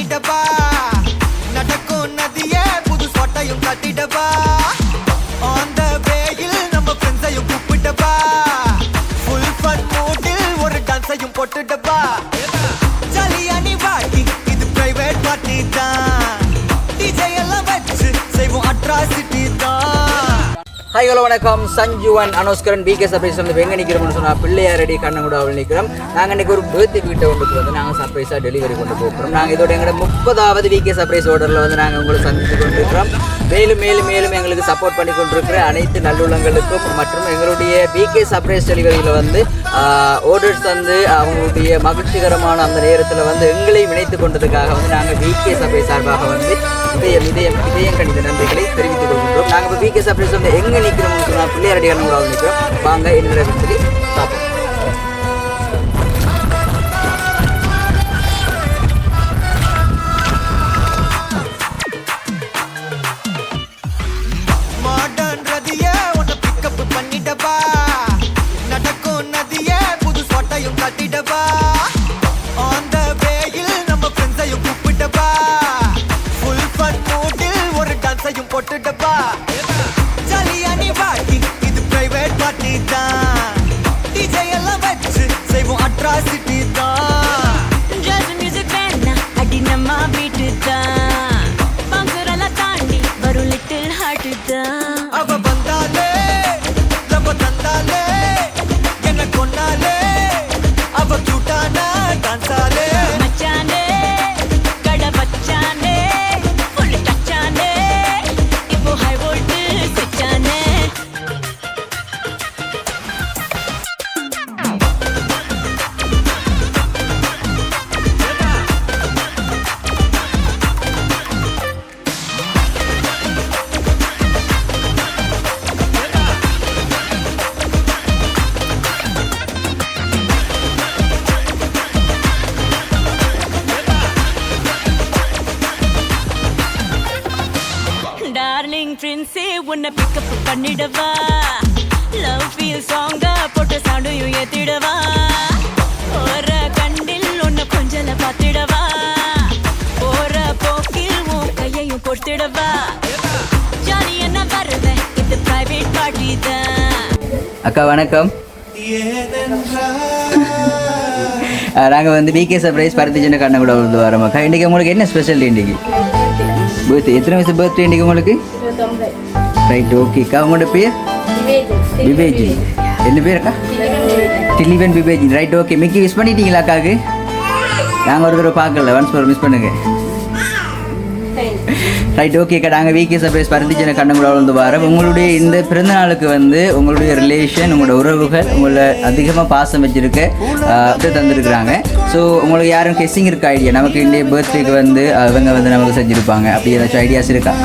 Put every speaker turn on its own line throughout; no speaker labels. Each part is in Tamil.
பண்ணிடவா நடக்கும் நதியே புது சொட்டையும் கட்டிடவா ஆன் த வேயில் நம்ம ஃப்ரெண்ட்ஸையும் கூப்பிட்டவா ஃபுல் ஃபன் மூடில் ஒரு டான்ஸையும் போட்டுடவா ஜாலியா நீ வாடி இது பிரைவேட் பார்ட்டி தான் டிஜே எல்லாம் வச்சு செய்வோம் அட்ராசிட்டி தான்.
ஹாய் ஹலோ வணக்கம். சஞ்சு அண்ட் அனோஸ்கரன் பிகே சர்ப்ரைஸ் வந்து எங்கே நிற்கிறோம்னு சொன்னால் பிள்ளையாரடி கண்ணங்குடா அவள் நிற்கிறோம். நாங்கள் இன்றைக்கி ஒரு பர்த்டே வீட்டை கொண்டு வந்து நாங்கள் சர்ப்ரைஸாக டெலிவரி கொண்டு போகிறோம். நாங்கள் இதோட எங்களோட 30வது விகே சர்ப்ரைஸ் ஆர்டரில் வந்து நாங்கள் உங்களை சந்தித்து கொண்டிருக்கிறோம். மேலும் மேலும் மேலும் எங்களுக்கு சப்போர்ட் பண்ணி கொண்டிருக்கிற அனைத்து நல்லுள்ளங்களுக்கும் மற்றும் எங்களுடைய பிகே சர்ப்ரைஸ் டெலிவரியில் வந்து ஆர்டர்ஸ் வந்து அவங்களுடைய மகிழ்ச்சிகரமான அந்த நேரத்தில் வந்து எங்களையும் இணைத்து கொண்டதுக்காக வந்து நாங்கள் பிகே சர்ப்ரைஸ் சார்பாக வந்து இதயம் கணித நன்றிகளை தெரிவித்துக் கொள்கின்றோம். நாங்கள் இப்போ பிகே சர்ப்ரைஸ் வந்து எங்கே நிற்கிறோம்னு சொன்னால் பிள்ளையாரடி கண்ணங்குடா நிற்கிறோம். வாங்க என்னோட சொல்லி பார்ப்போம்.
நடக்கும் நதியே புது சொட்டையும் கட்டிடவா ஆன் த வேயில் நம்ம ஃப்ரெண்ட்ஸையும் கூப்பிட்டவா ஃபுல் ஃபன் மூடில் ஒரு டான்ஸையும் போட்டுடவா ஜாலியா நீ வாடி இது பிரைவேட் பார்ட்டி தான் டிஜே எல்லாம் வச்சு செய்வோம் அட்ராசிட்டி தான்.
ஜாஸ் மியூசிக் வேணா அடி நம்ம வீட்டு தான் பங்குரெல்லாம் தாண்டி வரும் லிட்டில் ஹார்ட் தான்
அவ வந்தாலே நம்ம தந்தாலே என்ன கொண்டாலே அவ கியூட்டானா டான்ஸாலே
மச்சானே கடை வச்சானே ஃபுல் டச்சானே இப்போ ஹை வோல்ட் ஸ்விட்சானே டார்லிங் பிரின்ஸே உன்னை பிக்கப் பண்ணிடவா லவ் ஃபீல் சாங்கா போட்ட சவுண்டையும் ஏத்திடவா போற கண்டில் உன்னை கொஞ்சல பார்த்திடவா போற போக்கில் உன் கையையும் கொடுத்திடவா ஜாலி என்ன வருவேன் இது பிரைவேட் பார்ட்டி தான்.
அக்கா வணக்கம். நாங்கள் வந்து பிகே சர்ப்ரைஸ் பருத்திச்சின்ன கண்ணங்குடா வந்து வரோம். அக்கா இன்றைக்கி உங்களுக்கு என்ன ஸ்பெஷல்? இன்றைக்கி பர்த்டே எத்தனை வயசு பர்த்டே இன்றைக்கி உங்களுக்கு? ரைட் ஓகேக்கா. உங்களோட பேர்? விவேஜி. என்ன பேர் அக்கா? டிலிவன் விவேஜி. Right okay. மிக்கி மிஸ் பண்ணிட்டீங்களா அக்காவுக்கு? நாங்கள் ஒரு தடவை பார்க்கல, ஒன்ஸ் மிஸ் பண்ணுங்க. ரைட் ஓகேக்கா. நாங்கள் விகே சர்ப்ரைஸ் பருத்திச்சின்ன கண்ணங்குடா வந்து வரோம். உங்களுடைய இந்த பிறந்த நாளுக்கு வந்து உங்களுடைய ரிலேஷன் உங்களோட உறவுகள் உங்களை அதிகமாக பாசம் வச்சுருக்க தந்துருக்குறாங்க. ஸோ உங்களுக்கு யாரும் கெஸ்ஸிங் இருக்க ஐடியா? நமக்கு இந்த பர்த்டேக்கு வந்து அவங்க வந்து நமக்கு செஞ்சுருப்பாங்க அப்படி ஏதாச்சும் ஐடியாஸ் இருக்கா?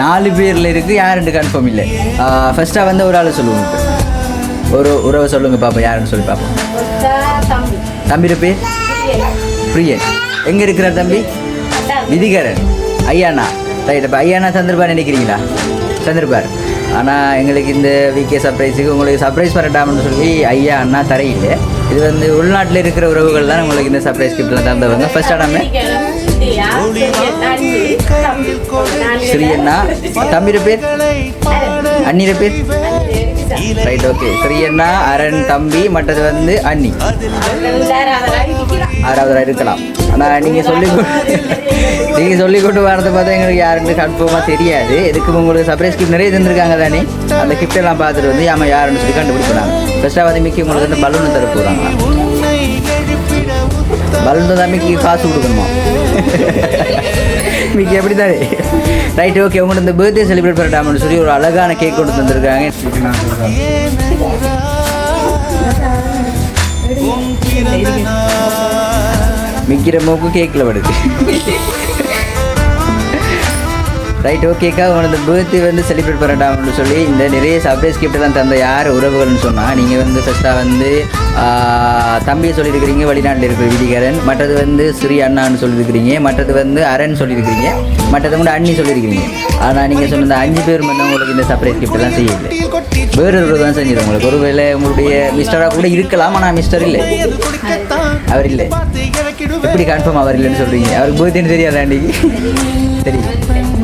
4 பேரில் இருக்குது. யாருன்னு கன்ஃபார்ம் இல்லை. ஃபர்ஸ்ட்டாக வந்து ஒரு ஆள் சொல்லுவோம், ஒரு உறவை சொல்லுங்கள் பாப்பா. யாருன்னு சொல்லி பார்ப்போம். தம்பியோட பேர்? பிரியன். எங்கே இருக்கிறார் தம்பி? விதிகரன். ஐயாண்ணா. ரைட். அப்போ ஐயாண்ணா தந்திருப்பார் நினைக்கிறீங்களா? தந்திருப்பார். ஆனால் எங்களுக்கு இந்த விகே சர்ப்ரைஸுக்கு உங்களுக்கு சர்ப்ரைஸ் பண்ணட்டாம்னு சொல்லி ஐயா அண்ணா தரையில்லை. இது வந்து உள்நாட்டில் இருக்கிற உறவுகள் தான் உங்களுக்கு இந்த சர்ப்ரைஸ் கிஃப்ட்லாம் தந்தவங்க. ஃபர்ஸ்ட் நம்ம ஸ்ரீ அண்ணா. தம்பியோட பேர்? அண்ணியோட பேர்? Right okay. ஸ்ரீ அண்ணா, அரண் தம்பி, மற்றது வந்து அண்ணி. 6வது இருக்கலாம். ஆனால் நீங்கள் சொல்லி கொண்டு வரதை பார்த்தா எங்களுக்கு யாருன்னு கன்ஃபார்மாக தெரியாது. எதுக்கு உங்களுக்கு சர்ப்ரைஸ் கிஃப்ட் நிறைய தந்துருக்காங்க தானே. அந்த கிஃப்டெல்லாம் பார்த்துட்டு வந்து ஆமாம் யாருன்னு சொல்லி கண்டுபிடிக்கிறாங்க. ஃபர்ஸ்ட்டாக வந்து மிக்கி உங்களுக்கு வந்து பலூன் தர போகிறாங்க. பலூன் தான் மிக்கி காசு கொடுக்கணுமா? மிக்கி எப்படி தானே. Right okay. உங்களோட இந்த பர்த்டே செலிப்ரேட் பண்ணட்டாம்னு சொல்லி ஒரு அழகான கேக் கொண்டு தந்துருக்காங்க. மிக்கிற மூக்கு கேக்கில் படுது. ரைட் ஓகேக்கா. உங்களோட பர்த்டே வந்து செலிப்ரேட் பண்ணட்டாம்னு சொல்லி இந்த நிறைய சர்ப்ரைஸ் கிஃப்ட்லாம் தந்த யார் உறவுகள்னு சொன்னால் நீங்கள் வந்து ஃபஸ்ட்டாக வந்து தம்பியை சொல்லியிருக்கிறீங்க, வெளிநாட்டில் இருக்கிற விதிகரன். மற்றது வந்து ஸ்ரீ அண்ணான்னு சொல்லியிருக்கிறீங்க, மற்றது வந்து அரண் சொல்லியிருக்கிறீங்க, மற்றது கூட அண்ணி சொல்லியிருக்கிறீங்க. ஆனால் நீங்கள் சொன்ன இந்த 5 பேர் மட்டும் உங்களுக்கு இந்த சர்ப்ரைஸ் கிஃப்ட்லாம் செய்யலை. வேறு ஒரு தான் செஞ்சது உங்களுக்கு. ஒருவேளை உங்களுடைய மிஸ்டராக கூட இருக்கலாம், ஆனால் மிஸ்டர் இல்லை. அவர் இல்லை. எப்படி கன்ஃபார்ம் அவர் இல்லைன்னு சொல்கிறீங்க? அவருக்கு பர்த்டேன்னு தெரியாதா அன்றைக்கி? தெரியும்,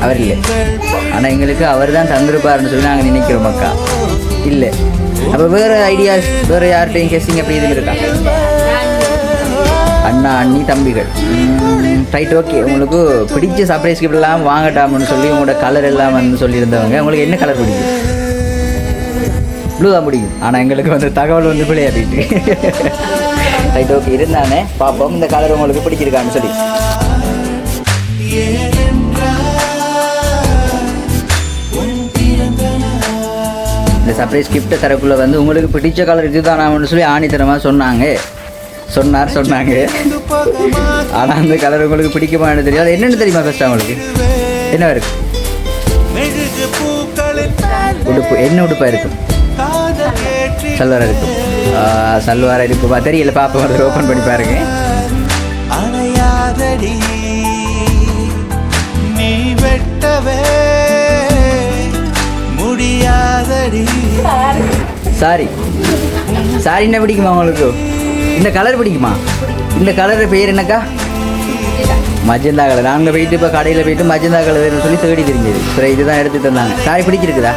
அவர் இல்லை. ஆனால் எங்களுக்கு அவர் தான் தந்திருப்பாருன்னு சொல்லி நாங்கள் நினைக்கிறோம் அக்கா. இல்லை, அப்போ வேறு ஐடியாஸ் வேறு யார்கிட்டையும் கெஸ்டிங் அப்படி இதுவும் இருக்கா? அண்ணா அண்ணி தம்பிகள். Right, okay. உங்களுக்கு பிடிச்ச சர்ப்ரைஸ் கிஃப்ட் எல்லாம் வாங்கட்டாம்னு சொல்லி உங்களோட கலர் எல்லாம் வந்து சொல்லியிருந்தவங்க, உங்களுக்கு என்ன கலர் பிடிக்கும்? ப்ளூ தான் பிடிக்கும். ஆனால் எங்களுக்கு வந்து தகவல் வந்து பிள்ளையா போயிட்டு. Right, okay. இருந்தானே பார்ப்போம் இந்த கலர் உங்களுக்கு பிடிச்சிருக்கான்னு சொல்லி. இந்த சர்ப்ரைஸ் கிஃப்ட்டை தரக்குள்ளே வந்து உங்களுக்கு பிடிச்ச கலர் இதுதானான்னு சொல்லி ஆணித்தரமாக சொன்னாங்க. ஆனால் அந்த கலர் உங்களுக்கு பிடிக்குமான்னு தெரியும். அது என்னென்னு தெரியுமா ஃபஸ்ட்டு உங்களுக்கு? என்ன இருக்குது? உடுப்பு. என்ன உடுப்பாக இருக்கும்? சல்வாராக இருக்கும். சல்வாராக இருக்குப்பா, தெரியல. பாப்பா வந்து ஓப்பன் பண்ணி பாருங்க. நீ வெட்டவே முடியாதடி. சாரி என்ன பிடிக்குமா உங்களுக்கு? இந்த கலர் பிடிக்குமா? இந்த கலர் பேர் என்னக்கா? Magenta colour. நாங்கள் போயிட்டு இப்போ கடையில் போயிட்டு மஜந்தா கலர்னு சொல்லி தேடி தெரிஞ்சது. சரி, இதுதான் எடுத்து தந்தாங்க. சாரி பிடிச்சிருக்குதா?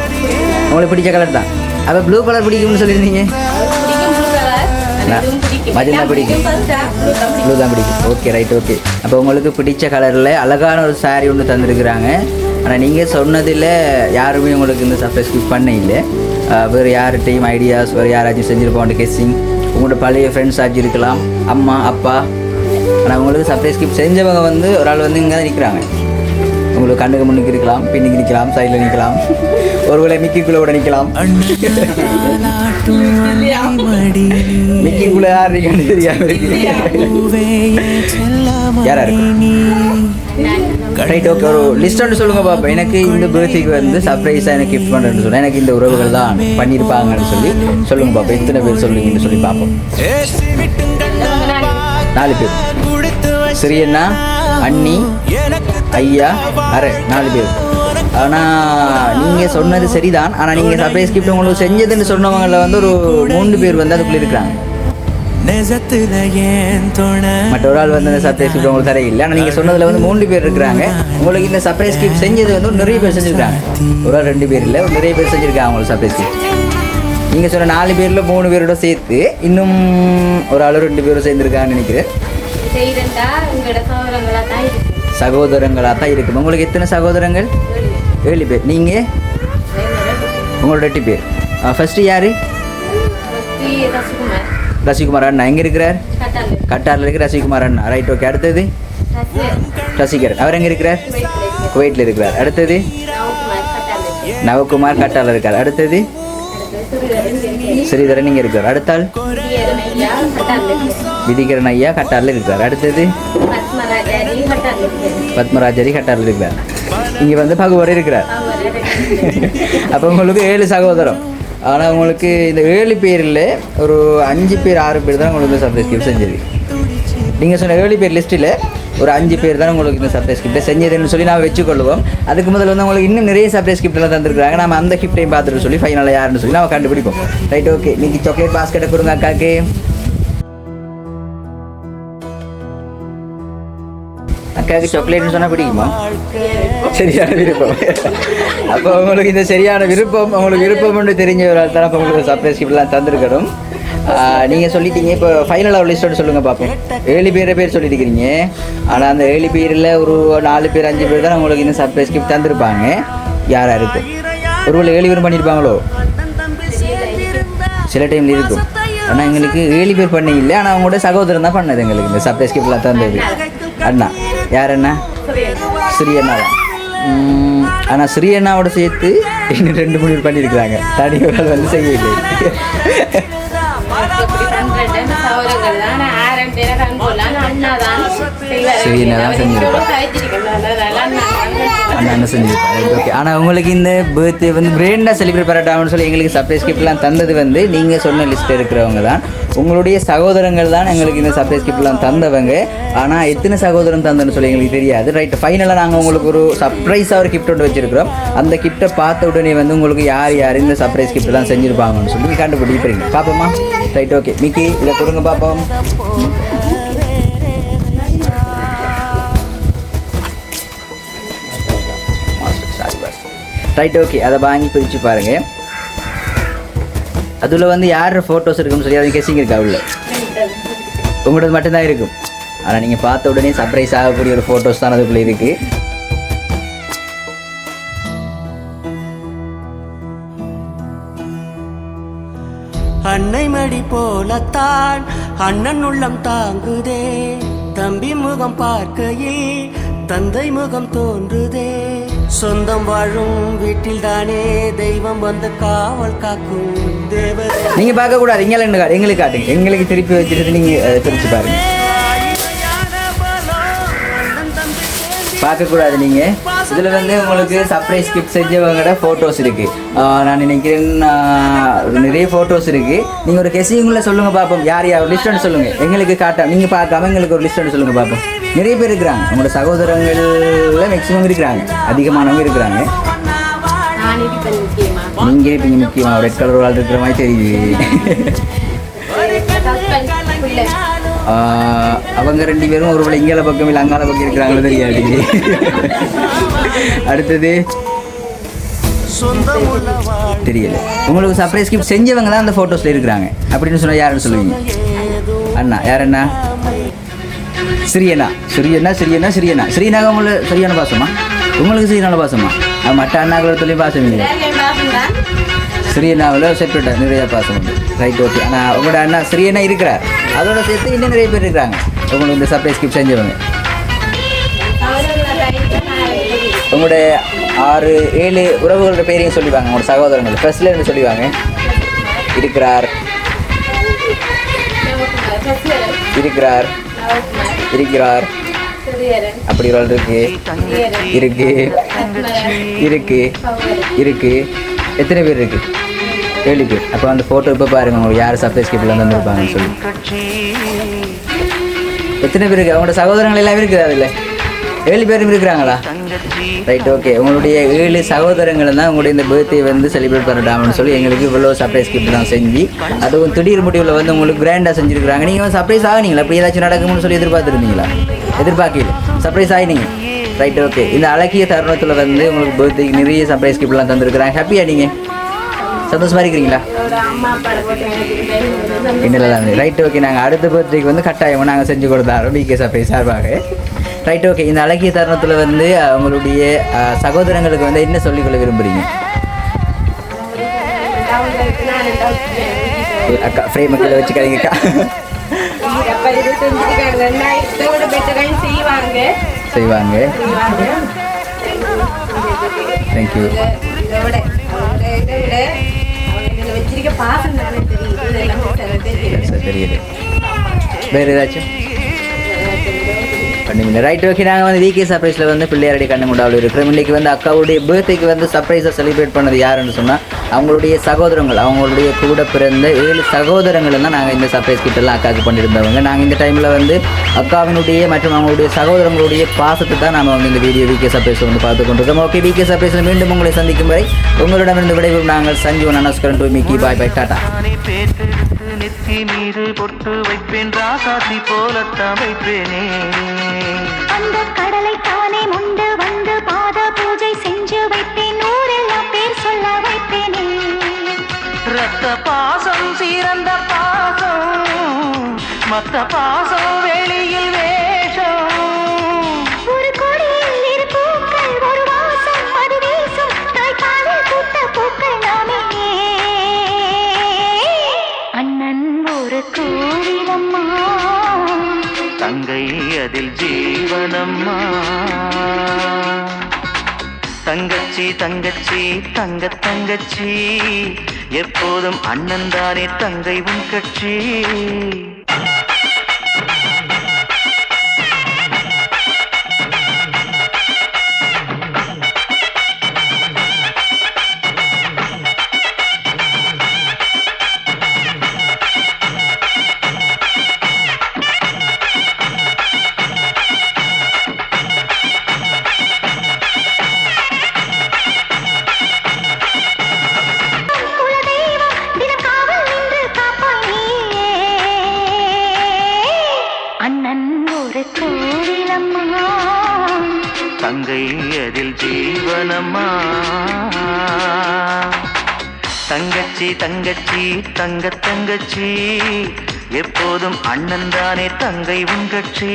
உங்களுக்கு பிடிச்ச கலர் தான். அப்போ ப்ளூ கலர் பிடிக்கும்னு சொல்லியிருந்தீங்க. மஜந்தா பிடிக்கும், ப்ளூ தான் பிடிக்கும். Okay, right, okay. அப்போ உங்களுக்கு பிடிச்ச கலரில் அழகான ஒரு சாரீ ஒன்று தந்துருக்குறாங்க. ஆனால் நீங்கள் சொன்னதில் யாருமே உங்களுக்கு இந்த சர்ப்ரைஸ் கிஃப்ட் பண்ண இல்லை. வேறு யார்கிட்டையும் ஐடியாஸ் வேறு யாராச்சும் செஞ்சுருப்போம் கெஸ்ஸிங். உங்களோட பழைய ஃப்ரெண்ட்ஸ் ஆச்சு இருக்கலாம், அம்மா அப்பா. ஆனால் உங்களுக்கு சர்ப்ரைஸ் கிஃப்ட் செஞ்சவங்க வந்து ஒரு ஆள் வந்து இங்கே தான் நிற்கிறாங்க. உங்களுக்கு கண்ணுக்கு முன்னுக்கு இருக்கலாம், பின்னுக்கு நிற்கலாம், சைடில் நிற்கலாம், ஒருவேளை மிக்கிக்குள்ளே கூட நிற்கலாம். மிக்கிக்குள்ளே யார் இருக்கன்னு தெரியாம இருக்கு. யாரா இருக்கு? Right, okay. ஒரு லிஸ்ட் ஒன்று சொல்லுங்கள் பாப்பா. எனக்கு இந்த பர்த்டேக்கு வந்து சர்ப்ரைஸாக எனக்கு கிஃப்ட் பண்ணுறேன்னு சொல்லி எனக்கு இந்த உறவுகள் தான் பண்ணியிருப்பாங்கன்னு சொல்லி சொல்லுங்கள் பாப்பா. எத்தனை பேர் சொல்லுங்கன்னு சொல்லி பார்ப்போம். 4 பேர். சிறியண்ணா, அண்ணி, ஐயா, அரை 4 பேர். ஆனால் நீங்கள் சொன்னது சரிதான். ஆனால் நீங்கள் சர்ப்ரைஸ் கிஃப்ட் உங்களுக்கு செஞ்சதுன்னு சொன்னவங்களில் வந்து ஒரு 3 பேர் வந்து அதுக்குள்ளே இருக்கிறாங்க. மற்ற ஒரு ஆள் வந்து இந்த சர்ப்ரைஸ் கிஃப்ட் உங்களுக்கு தர இல்லை. ஆனால் நீங்கள் சொன்னதில் வந்து 3 பேர் இருக்கிறாங்க. உங்களுக்கு இந்த சர்ப்ரைஸ் கிஃப்ட் செஞ்சது வந்து நிறைய பேர் செஞ்சுருக்காங்க. ஒரு ஆள் 2 பேர் இல்லை, நிறைய பேர் செஞ்சுருக்காங்க உங்களுக்கு சர்ப்ரைஸ் கிஃப்ட். நீங்கள் சொன்ன 4 பேரில் 3 பேரோட சேர்த்து இன்னும் ஒரு ஆள் 2 பேரும் சேர்ந்துருக்காங்கன்னு நினைக்கிறேன். சகோதரங்களாக தான் இருக்கும். உங்களுக்கு எத்தனை சகோதரங்கள்? 7 பேர். நீங்கள் உங்களோட 8 பேர். ஃபஸ்ட்டு யார்? ரசிகுமார் அண்ணா. எங்கே இருக்கிறார்? கட்டாரில் இருக்கிற ரசிகுமார் அண்ணா. Right, okay. அடுத்தது ரசிகரன். அவர் எங்கே இருக்கிறார்? குவைட்டில் இருக்கிறார். அடுத்தது நவகுமார் கட்டாரில் இருக்கார். அடுத்தது ஸ்ரீதரன் இங்கே இருக்கிறார். அடுத்தால் விதிகரன் ஐயா கட்டாரில் இருக்கிறார். அடுத்தது பத்மராஜரி கட்டாரில் இருக்கிறார். இங்கே வந்து பகுவர் இருக்கிறார். அப்போ உங்களுக்கு 7 சகோதரம். ஆனால் உங்களுக்கு இந்த 7 பேரில் ஒரு 5 பேர் 6 பேர் தான் உங்களுக்கு சர்ப்ரைஸ் கிஃப்ட் செஞ்சது. நீங்கள் சொன்ன 7 பேர் லிஸ்ட்டில் ஒரு 5 பேர் தான் உங்களுக்கு இந்த சர்ப்ரைஸ் கிஃப்ட்டை செஞ்சதுன்னு சொல்லி நான் வச்சுக்கொள்வோம். அதுக்கு முதல்ல வந்து உங்களுக்கு இன்னும் நிறைய சர்ப்ரைஸ் கிஃப்ட்லாம் தந்துருக்காங்க. நம்ம அந்த கிஃப்ட்டையும் பார்த்துட்டு சொல்லி ஃபைனலாக யாருன்னு சொல்லி நம்ம கண்டுபிடிப்போம். Right, okay. நீங்கள் சாக்லேட் பாஸ்கெட்டை கொடுங்க அக்காக்கு. அக்காவுக்கு சாக்லேட்னு சொன்னால் பிடிக்குமா? சரியான விருப்பம். அப்போ உங்களுக்கு இந்த சரியான விருப்பம் உங்களுக்கு விருப்பம்னு தெரிஞ்ச ஒரு ஆள் தான் அப்போ உங்களுக்கு சர்ப்ரைஸ் கிஃப்ட்லாம் தந்துருக்கணும். நீங்கள் சொல்லிட்டீங்க. இப்போ ஃபைனலாக ஒரு லிஸ்ட்டோடு சொல்லுங்கள் பார்ப்போம். 7 பேர் சொல்லியிருக்கிறீங்க. ஆனால் அந்த 7 பேரில் ஒரு 4 பேர் 5 பேர் தான் உங்களுக்கு இந்த சர்ப்ரைஸ் கிஃப்ட் தந்துருப்பாங்க. யாராக இருக்கும்? ஒருவேளை 7 பேரும் பண்ணியிருப்பாங்களோ? சில டைமில் இருக்கும். ஆனால் எங்களுக்கு 7 பேர் பண்ண இல்லை. ஆனால் அவங்களோட சகோதரன் தான் பண்ணது எங்களுக்கு இந்த சர்ப்ரைஸ் கிஃப்ட்லாம் தந்தது. அண்ணா. யார் அண்ணா? ஸ்ரீ அண்ணா தான். ஆனால் ஸ்ரீ அண்ணாவோட சேர்த்து இன்னும் 2 3 பண்ணியிருக்கிறாங்க. தனி ஒரு ஆள் வந்து செய்யவில்லை. ஸ்ரீ அண்ணா தான் செஞ்சிருப்பாங்க. அண்ணா செஞ்சுருப்பாங்க. ஓகே. ஆனால் உங்களுக்கு இந்த பர்த்டே வந்து கிராண்டாக செலிப்ரேட் பண்ணட்டாம்னு சொல்லி எங்களுக்கு சர்ப்ரைஸ் கிஃப்ட்லாம் தந்தது வந்து நீங்கள் சொன்ன லிஸ்ட்டில் இருக்கிறவங்க தான். உங்களுடைய சகோதரங்கள் தான் எங்களுக்கு இந்த சர்ப்ரைஸ் கிஃப்ட்லாம் தந்தவங்க. ஆனால் எத்தனை சகோதரன் தந்தன்னு சொல்லி எங்களுக்கு தெரியாது. ரைட், ஃபைனலாக நாங்கள் உங்களுக்கு ஒரு சர்ப்ரைஸாக ஒரு கிஃப்ட் ஒன்று வச்சுருக்கிறோம். அந்த கிஃப்ட்டை பார்த்த உடனே வந்து உங்களுக்கு யார் இந்த சர்ப்ரைஸ் கிஃப்ட்லாம் செஞ்சுருப்பாங்கன்னு சொல்லி கண்டுபிடிக்கிறீங்க. பார்ப்போமா? Right, okay. மிக்கி இதை கொடுங்க பார்ப்போம். ரைட் ஓகே, அதை வாங்கி பிரித்து பாருங்கள். அதில் வந்து யார் ஃபோட்டோஸ் இருக்குன்னு சொல்லி அது கெஸிங் இருக்கா உள்ள உங்களோட மட்டும்தான் இருக்கும். ஆனால் நீங்கள் பார்த்த உடனே சர்ப்ரைஸ் ஆகக்கூடிய ஒரு ஃபோட்டோஸ் தான் அதுக்குள்ளே இருக்குது.
அன்னை மடி போலத்தான் அண்ணன் உள்ளம் தாங்குதே, தம்பி முகம் பார்க்கையில் தந்தை முகம் தோன்றுதே, சொந்தம் வாழும் வீட்டில் தானே தெய்வம் வந்து காவல் காக்கும் தேவதை.
நீங்க பார்க்க கூடாது, எங்களுக்கு காட்டுங்க, எங்களுக்கு திருப்பி வச்சுட்டு நீங்க பிரிச்சு பாருங்க. பார்க்கக்கூடாது நீங்கள். இதில் வந்து உங்களுக்கு சர்ப்ரைஸ் கிஃப்ட் செஞ்சவங்களோட ஃபோட்டோஸ் இருக்குது. நான் நினைக்கிறேன் நிறைய ஃபோட்டோஸ் இருக்குது. நீங்கள் ஒரு கெஸிங்குள்ளே சொல்லுங்கள் பார்ப்போம், யார் யார் லிஸ்ட் சொல்லுங்கள். எங்களுக்கு காட்ட நீங்கள் பார்க்காம எங்களுக்கு ஒரு லிஸ்ட் சொல்லுங்கள் பார்ப்போம். நிறைய பேர் இருக்கிறாங்க, உங்களோட சகோதரங்களில் மேக்ஸிமம் இருக்கிறாங்க, அதிகமானவங்க இருக்கிறாங்க. நீங்கள் இருப்பீங்க முக்கியமாக, ரெட் கலர் ஆள் இருக்கிற மாதிரி தெரியுது. அவங்க 2 பேரும் ஒருவேளை இங்கால பக்கம் இல்லை அங்கால பக்கம் இருக்கிறாங்களோ தெரியாது. அடுத்தது தெரியல. உங்களுக்கு சர்ப்ரைஸ் கிஃப்ட் செஞ்சவங்க தான் அந்த ஃபோட்டோஸில் இருக்கிறாங்க அப்படின்னு சொன்னால் யாருன்னு சொல்லுவீங்க? அண்ணா யார்? அண்ணா சிறியண்ணா. ஸ்ரீனாக உங்களுக்கு சரியான பாசமா? உங்களுக்கு சரியான பாசமா? மற்ற அண்ணாக்களத்துலேயும் பாசம் இல்லை, ஸ்ரீயண்ணாவில் செப்பரேட்டாக நிறைய பாசம் உண்டு. Right okay. ஆனால் உங்களோட அண்ணா ஸ்ரீயண்ணா இருக்கிறார், அதோட சேர்த்து இன்னும் நிறைய பேர் இருக்கிறாங்க உங்களுக்கு இந்த சர்ப்ரைஸ் கிஃப்ட் செஞ்சவங்க. உங்களுடைய 6-7 உறவுகளோட பேரையும் சொல்லிவாங்க, உங்களோட சகோதரங்கள் ஃபர்ஸ்ட்ல இருந்து சொல்லிவாங்க. இருக்கிறார் அப்படி ஒரு இருக்கு. எத்தனை பேர் இருக்கு? 7 பேர். அப்போ அந்த ஃபோட்டோ இப்போ பாருங்கள் உங்களுக்கு யார் சர்ப்ரைஸ் கிஃப்ட்லாம் வந்துருப்பாங்கன்னு சொல்லி. எத்தனை பேர் இருக்குது? அவங்களோட சகோதரங்கள் எல்லாம் இருக்குது அதில் 7 பேரும் இருக்கிறாங்களா? Right okay. உங்களுடைய 7 சகோதரங்களை தான் உங்களுடைய இந்த பர்த்டே வந்து செலிப்ரேட் பண்ணட்டாம்னு சொல்லி எங்களுக்கு இவ்வளோ சர்ப்ரைஸ் கிஃப்ட் தான் செஞ்சு, அதுவும் திடீர் முடிவில் வந்து உங்களுக்கு கிராண்டாக செஞ்சுருக்குறாங்க. நீங்கள் வந்து சர்ப்ரைஸ் ஆகினீங்களா? அப்படி ஏதாச்சும் நடக்கும்னு சொல்லி எதிர்பார்த்துருந்தீங்களா? எதிர்பார்க்கல, சர்ப்ரைஸ் ஆகினீங்க. Right okay. இந்த அழகிய தருணத்தில் வந்து உங்களுக்கு பர்த்டேக்கு நிறைய சர்ப்ரைஸ் கிஃப்ட்லாம் தந்துருக்குறாங்க. ஹாப்பியாக நீங்கள் சந்தோஷமாக இருக்கிறீங்களா? என்னெல்லாம் ரைட் ஓகே. நாங்கள் அடுத்த பர்த்டேக்கு வந்து கட்டாயமாக நாங்கள் செஞ்சு கொடுத்தாரோம் பிகே சர்ப்ரைஸ் சார்பாக. Right okay. இந்த அழகிய தருணத்தில் வந்து அவங்களுடைய சகோதரங்களுக்கு வந்து என்ன சொல்லிக்கொள்ள விரும்புகிறீங்க? அக்கா ஃப்ரேமுக்குள்ள வச்சுக்காதீங்கக்கா. செய்வாங்க. தேங்க்யூ. தெரியுது. வேறு ஏதாச்சும் பண்ணுவீங்க? Right okay. நாங்கள் வந்து விகே சர்ப்ரைஸில் வந்து பிள்ளையாரடி கண்ணங்குடாவில் இருக்கிறோம். இன்றைக்கி வந்து அக்காவுடைய பர்த்டேக்கு வந்து சர்ப்ரைஸாக செலிப்ரேட் பண்ணது யாருன்னு சொன்னால் அவங்களுடைய சகோதரங்கள், அவங்களுடைய கூட பிறந்த 7 சகோதரங்கள் தான் நாங்கள் இந்த சர்ப்ரைஸ் கிட்டெல்லாம் அக்காவுக்கு பண்ணியிருந்தவங்க. நாங்கள் இந்த டைமில் வந்து அக்காவினுடைய மற்றும் அவங்களுடைய சகோதரங்களுடைய பாசத்தை தான் நாம் வந்து இந்த வீடியோ விகே சர்ப்ரைஸில் வந்து பார்த்து கொண்டிருக்கோம். ஓகே, விகே சர்ப்ரைஸில் மீண்டும் உங்களை சந்திக்கும் வரை உங்களிடமிருந்து விடைபெறும் நாங்கள் சஞ்சீவன் அனஸ்கரன் டு மிக்கி. பாய் பாய், டாடா.
நெத்தி மீது பொட்டு வைப்பேன், ராசாத்தி போலத்தான் வைப்பேனே.
அந்த கடலை தானே முண்டு வந்து பாத பூஜை செஞ்சு வைப்பேன், ஊரெல்லாம் பேர் சொல்ல வைப்பேனே.
ரத்த பாசம் சிறந்த பாசம், மத்த பாசம் வெளியில் வேஷம்.
ஒரு கொடியில் இரு பூக்கள் ஒரு வாசம் அது வீசும், தாய்ப்பாலில் பூத்த பூக்கள் நாமே. அண்ணன் ஒரு கோவிலம்மா,
தங்கை அதில் ஜீவனம்மா. தங்கச்சி தங்கச்சி தங்கச்சி, எப்போதும் அண்ணன் தானே தங்கை உன் கட்சி. தங்கை அதில் ஜீவனம்மா. தங்கச்சி தங்கச்சி தங்கச்சி எப்போதும் அண்ணன் தானே தங்கை உங்கட்சி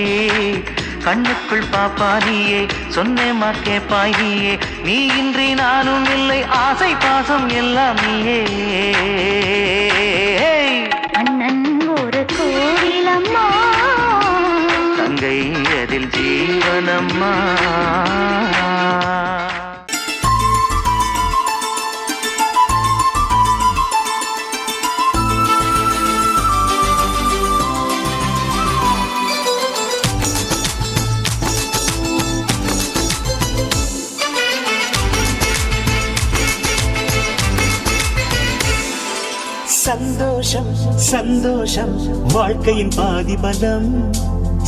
கண்ணுக்குள் பாப்பா நீயே சொன்னேமா கேப்பாய் நீயே நீ இன்றி நானும் இல்லை ஆசை பாசம் எல்லாம் நீயே
அண்ணன் ஒரு கோவிலம்மா
தங்கை அதில் ஜீவனம்மா
சந்தோஷம் சந்தோஷம் வாழ்க்கையின் பாதி பலம்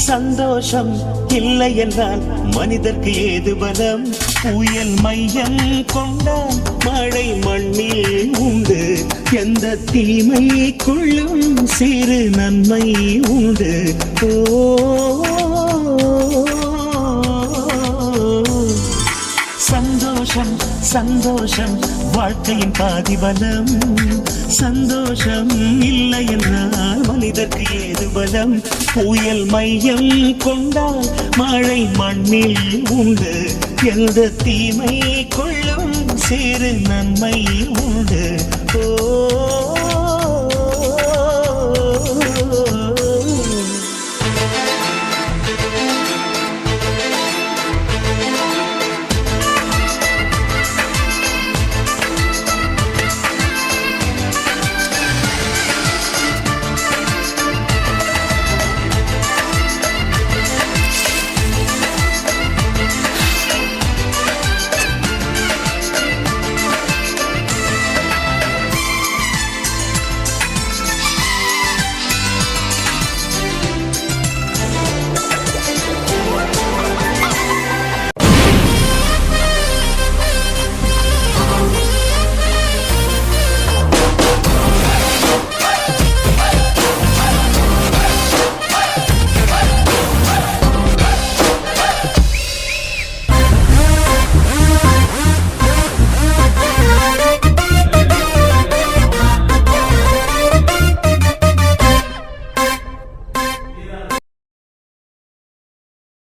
சந்தோஷம் இல்லை என்றால் மனிதர்க்கு ஏது பலம் புயல் மையம் கொண்டால் மழை மண்ணில் உண்டு எந்த தீமைக்குள்ளும் சிறு நன்மை உண்டு சந்தோஷம் சந்தோஷம் வாழ்க்கையின் பாதி பலம் சந்தோஷம் இல்லை என்றால் மனிதர்க்கு ஏது பலம் புயல் மையம் கொண்டால் மழை மண்ணில் உண்டு எந்த தீமை கொள்ளும் சிறு நன்மை உண்டு